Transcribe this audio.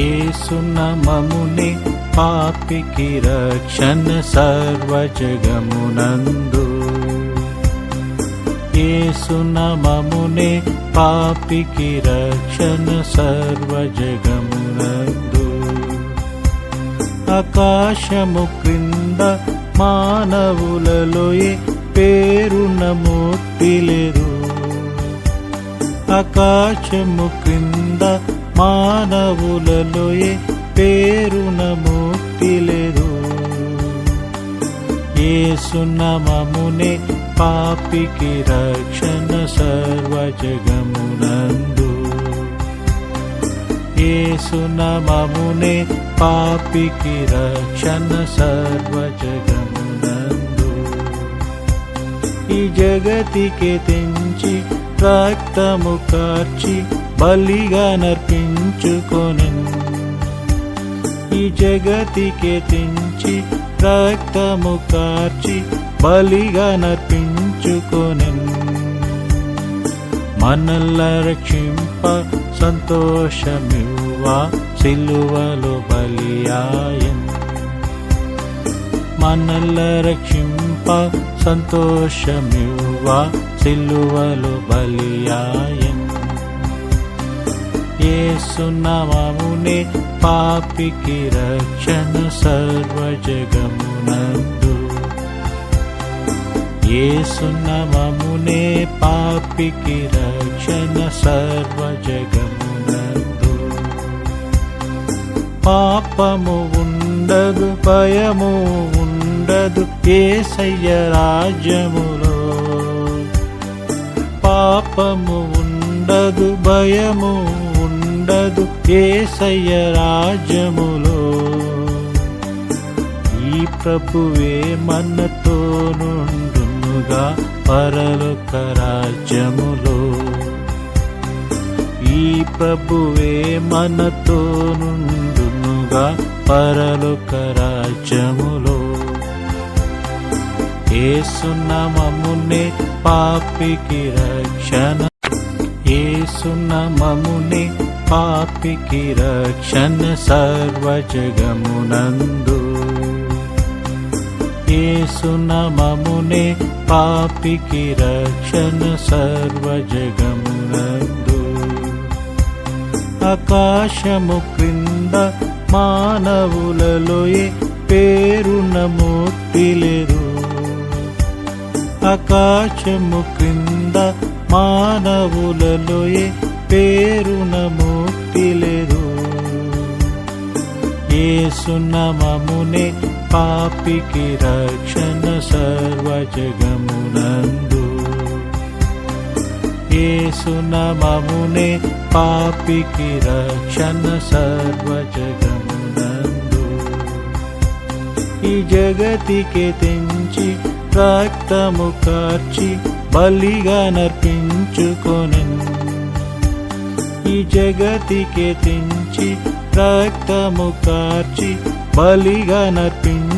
యేసు నామమునే పాపికి రక్షణ సర్వజగమునందు. యేసు నామమునే పాపికి రక్షణ సర్వజగమునందు. ఆకాశము క్రింద మానవులలో పేరున మూర్తి లేదు. ఆకాశము క్రింద మానవులలో పేరున మూర్తి లేదు. యేసు నామమునే పాపికి రక్షణ సర్వజగమునందు. యేసు నామమునే పాపికి రక్షణ సర్వజగమునందు. ఈ జగతికి తెంచి రక్తము కార్చి బలిగా నర్పించుకొనెను. ఈ జగతికి తెంచి రక్తము కార్చి బలిగా నర్పించుకొనెను. మనల్ల రక్షింప సంతోషమివ్వా సిలువలో బలియాయెను. మనల్ల రక్షింప సంతోషమివ్వా సిలువలో బలియాయెను. యేసు నామమునే పాపికి రక్షణ సర్వజగమునందు. యేసు నామమునే పాపికి రక్షణ సర్వజగమునందు. పాపము ఉండదు, భయము ఉండదు యేసయ్య రాజ్యములో. పాపము ఉండదు, భయము ఉండదు యేసయ్య రాజ్యములో. ఈ ప్రభువే మనతో నుండునుగా పరలోక రాజ్యములో. ఈ ప్రభువే మనతో నుండునుగా పరలోక రాజ్యములో. యేసు నామమునే పాపికి రక్షణ. యేసు నామమునే పాపికి రక్షణ సర్వజగమునందు. యేసు నామమునే పాపికి రక్షణ సర్వజగమునందు. ఆకాశము క్రింద మానవులలో పేరున మూర్తి లేదు. ఆకాశము క్రింద మానవులలో పేరున మూర్తి లేదు. యేసు నామమునే పాపికి రక్షణ సర్వజగమునందు. యేసు నామమునే పాపికి రక్షణ సర్వజగమునందు. ఈ జగతికి తెంచి రక్తము కార్చి బలిగా నర్పించుకొనెను. ఈ జగతికి తెంచి రక్తము కార్చి బలిగా నర్పించుకొనెను.